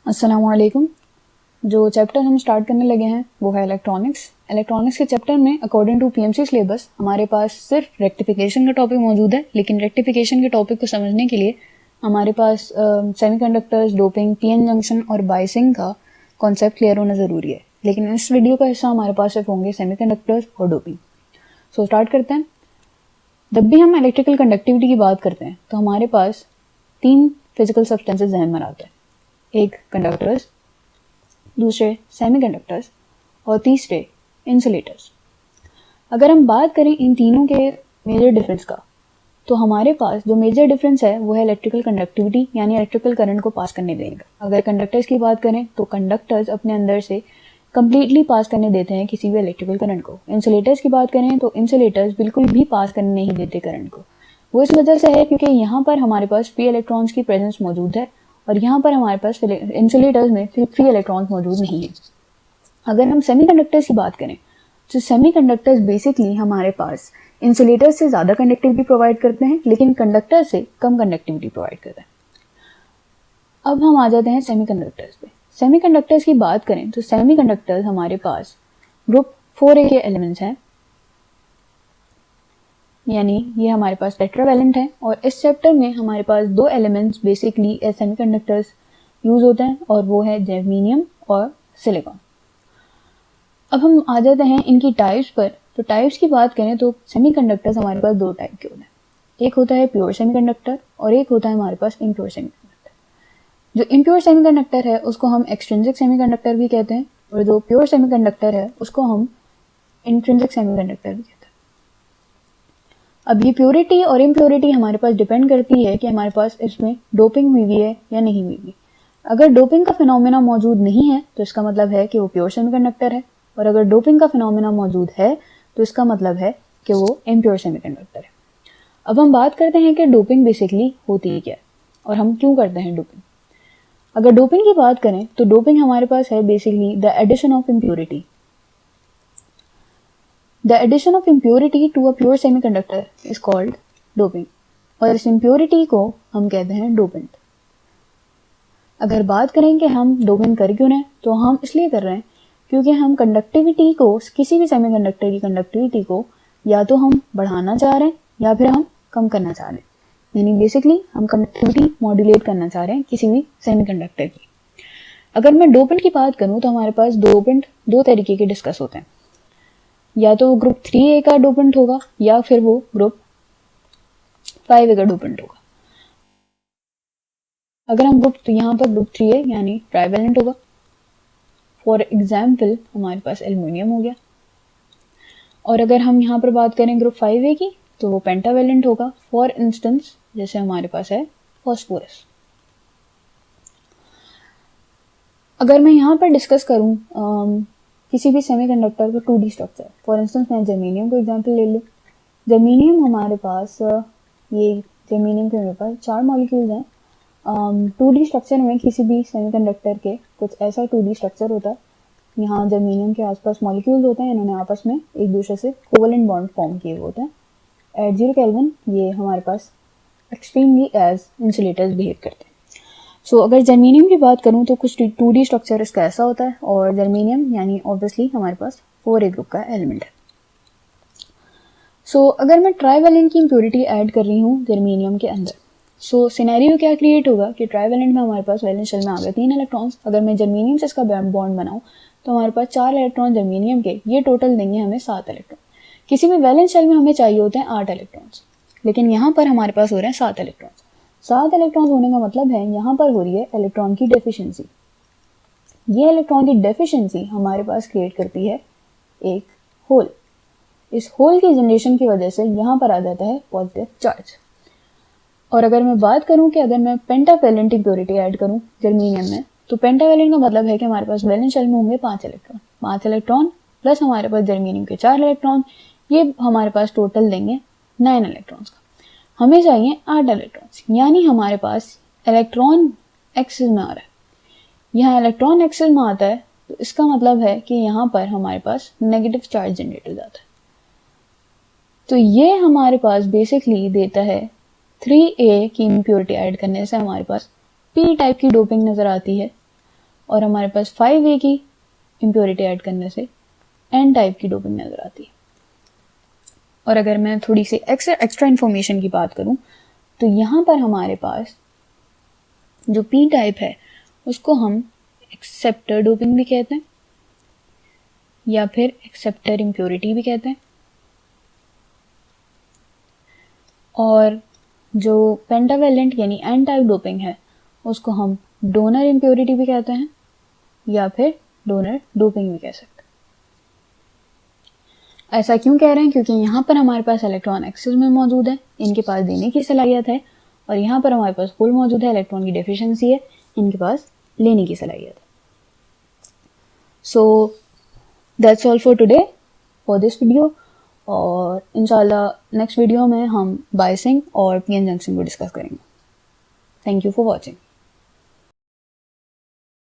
अस्सलामुअलैकुम। जो चैप्टर हम स्टार्ट करने लगे हैं वो है इलेक्ट्रॉनिक्स। इलेक्ट्रॉनिक्स के चैप्टर में अकॉर्डिंग टू पीएमसी सिलेबस हमारे पास सिर्फ रेक्टिफिकेशन का टॉपिक मौजूद है, लेकिन रेक्टिफिकेशन के टॉपिक को समझने के लिए हमारे पास सेमीकंडक्टर्स, डोपिंग, पीएन जंक्शन और बाइसिंग का कॉन्सेप्ट क्लियर होना ज़रूरी है। लेकिन इस वीडियो का हिस्सा हमारे पास सिर्फ होंगे सेमीकंडक्टर्स और डोपिंग। सो स्टार्ट करते हैं। जब भी हम इलेक्ट्रिकल कंडक्टिविटी की बात करते हैं तो हमारे पास 3 फिजिकल सब्सटेंसेस जहन में आते हैं। एक कंडक्टर्स, दूसरे सेमीकंडक्टर्स और तीसरे इंसुलेटर्स। अगर हम बात करें इन तीनों के मेजर डिफरेंस का, तो हमारे पास जो मेजर डिफरेंस है वो है इलेक्ट्रिकल कंडक्टिविटी, यानी इलेक्ट्रिकल करंट को पास करने देने का। अगर कंडक्टर्स की बात करें तो कंडक्टर्स अपने अंदर से कंप्लीटली पास करने देते हैं किसी भी इलेक्ट्रिकल करंट को। इंसुलेटर्स की बात करें तो इंसुलेटर्स बिल्कुल भी पास करने नहीं देते करंट को। वो इस वजह से है क्योंकि यहाँ पर हमारे पास फ्री इलेक्ट्रॉन्स की प्रेजेंस मौजूद है और यहाँ पर हमारे पास इंसुलेटर्स में फ्री इलेक्ट्रॉन्स मौजूद नहीं है। अगर हम सेमीकंडक्टर्स की बात करें तो सेमीकंडक्टर्स बेसिकली हमारे पास इंसुलेटर्स से ज़्यादा कंडक्टिविटी प्रोवाइड करते हैं, लेकिन कंडक्टर से कम कंडक्टिविटी प्रोवाइड करते हैं। अब हम आ जाते हैं सेमीकंडक्टर्स पे। सेमीकंडक्टर्स की बात करें तो सेमीकंडक्टर्स हमारे पास ग्रुप 4A के एलिमेंट्स हैं, यानी ये हमारे पास टेट्रावैलेंट है। और इस चैप्टर में हमारे पास 2 elements basically as semiconductors use होते हैं और वो है जर्मेनियम और सिलिकॉन। अब हम आ जाते हैं इनकी टाइप्स पर। तो टाइप्स की बात करें तो सेमीकंडक्टर्स हमारे पास 2 टाइप के होते हैं। एक होता है प्योर सेमीकंडक्टर और एक होता है हमारे पास इम्प्योर सेमीकंडक्टर। जो इम्प्योर सेमीकंडक्टर है उसको हम एक्सट्रिंसिक सेमीकंडक्टर भी कहते हैं और जो प्योर सेमीकंडक्टर है उसको हम इंट्रिंसिक सेमीकंडक्टर भी कहते हैं। अब ये प्योरिटी और इम्प्योरिटी हमारे पास डिपेंड करती है कि हमारे पास इसमें डोपिंग हुई हुई है या नहीं हुई हुई। अगर डोपिंग का फिनोमेना मौजूद नहीं है तो इसका मतलब है कि वो प्योर सेमीकंडक्टर है, और अगर डोपिंग का फिनोमेना मौजूद है तो इसका मतलब है कि वो इम्प्योर सेमीकंडक्टर है। अब हम बात करते हैं कि डोपिंग बेसिकली होती है क्या और हम क्यों करते हैं डोपिंग। अगर डोपिंग की बात करें तो डोपिंग हमारे पास है basically the addition of impurity. The addition of impurity to a pure semiconductor is called doping, और इस impurity को हम कहते हैं डोपेंट। अगर बात करें कि हम डोपिंग कर क्यों रहे हैं, तो हम इसलिए कर रहे हैं क्योंकि हम कंडक्टिविटी को, किसी भी सेमीकंडक्टर की कंडक्टिविटी को या तो हम बढ़ाना चाह रहे हैं या फिर हम कम करना चाह रहे हैं, यानी बेसिकली हम कंडक्टिविटी मॉड्यूलेट करना चाह रहे हैं किसी भी सेमीकंडक्टर की। अगर मैं डोपेंट की बात करूँ तो हमारे पास डोपेंट 2 तरीके के डिस्कस होते हैं, या तो ग्रुप 3A का डोपेंट होगा या फिर वो ग्रुप 5A का डोपेंट होगा। अगर हम यहाँ पर ग्रुप 3A यानी ट्राइवेलेंट होगा, फॉर एग्जाम्पल हमारे पास एल्युमिनियम हो गया। और अगर हम यहाँ पर बात करें ग्रुप 5A की तो वो पेंटावेलेंट होगा, फॉर इंस्टेंस जैसे हमारे पास है फॉस्फोरस। अगर मैं यहाँ पर डिस्कस करूँ किसी भी सेमीकंडक्टर का 2D स्ट्रक्चर, फॉर इंस्टेंस मैं जर्मेनियम को एग्जांपल ले लूँ। जर्मेनियम हमारे पास ये जर्मेनियम के मेरे पास 4 मॉलिक्यूल्स हैं। 2D स्ट्रक्चर में किसी भी सेमीकंडक्टर के कुछ ऐसा 2D स्ट्रक्चर होता है। यहाँ जर्मेनियम के आसपास मॉलिक्यूल्स होते हैं, इन्होंने आपस में एक दूसरे से कोवेलेंट बॉन्ड फॉर्म किए होते हैं। एट 0 केल्विन ये हमारे पास एक्सट्रीमली एज इंसुलेटर्स बिहेव करते हैं। सो अगर जर्मेनियम की बात करूँ तो कुछ 2D स्ट्रक्चर इसका ऐसा होता है, और जर्मेनियम यानी ऑब्वियसली हमारे पास 4A ग्रुप का एलिमेंट है। सो अगर मैं ट्राइवेलेंट की इम्प्योरिटी ऐड कर रही हूँ जर्मेनियम के अंदर, सो सिनेरियो क्या क्रिएट होगा कि ट्राइवेलेंट में हमारे पास वैलेंस शेल में आ गए 3 इलेक्ट्रॉन्स। अगर मैं जर्मेनियम से इसका बॉन्ड बनाऊँ तो हमारे पास 4 इलेक्ट्रॉन जर्मेनियम के, ये टोटल देंगे हमें 7 इलेक्ट्रॉन। किसी भी वैलेंस शेल में हमें चाहिए होते हैं 8 इलेक्ट्रॉन्स, लेकिन यहाँ पर हमारे पास हो रहे हैं 7 इलेक्ट्रॉन्स। 7 इलेक्ट्रॉन होने का मतलब है यहाँ पर हो रही है इलेक्ट्रॉन की डेफिशिएंसी। ये इलेक्ट्रॉन की डेफिशिएंसी हमारे पास क्रिएट करती है एक होल। इस होल की जनरेशन की वजह से यहाँ पर आ जाता है पॉजिटिव चार्ज। और अगर मैं बात करूँ कि अगर मैं पेंटावेलेंट इम्प्योरिटी ऐड करूँ जर्मेनियम में, तो पेंटावेलेंट का मतलब है कि हमारे पास वैलेंस शेल में होंगे 5 इलेक्ट्रॉन। 5 इलेक्ट्रॉन प्लस हमारे पास जर्मेनियम के 4 इलेक्ट्रॉन, ये हमारे पास टोटल देंगे 9 इलेक्ट्रॉन्स का। हमें चाहिए 8 इलेक्ट्रॉन्स, यानी हमारे पास इलेक्ट्रॉन एक्सिस में आ रहा है। यहाँ इलेक्ट्रॉन एक्सिस में आता है तो इसका मतलब है कि यहाँ पर हमारे पास नेगेटिव चार्ज जनरेट हो जाता है। तो ये हमारे पास बेसिकली देता है 3A की इम्प्योरिटी ऐड करने से हमारे पास P टाइप की डोपिंग नज़र आती है, और हमारे पास 5A की इम्प्योरिटी ऐड करने से N टाइप की डोपिंग नज़र आती है। और अगर मैं थोड़ी सी एक्स्ट्रा इन्फॉर्मेशन की बात करूं तो यहाँ पर हमारे पास जो P टाइप है उसको हम एक्सेप्टर डोपिंग भी कहते हैं या फिर एक्सेप्टर इम्प्योरिटी भी कहते हैं। और जो पेंटावेलेंट यानी N टाइप डोपिंग है उसको हम डोनर इम्प्योरिटी भी कहते हैं या फिर डोनर डोपिंग भी कह सकते हैं। ऐसा क्यों कह रहे हैं? क्योंकि यहाँ पर हमारे पास इलेक्ट्रॉन एक्सेस में मौजूद है, इनके पास देने की सलाहियत है, और यहाँ पर हमारे पास होल मौजूद है, इलेक्ट्रॉन की डेफिशिएंसी है, इनके पास लेने की सलाहियत है। So that's all for today for this video, और इंशाल्लाह नेक्स्ट वीडियो में हम बायसिंग और पीएन जंक्शन को डिस्कस करेंगे। Thank you for watching.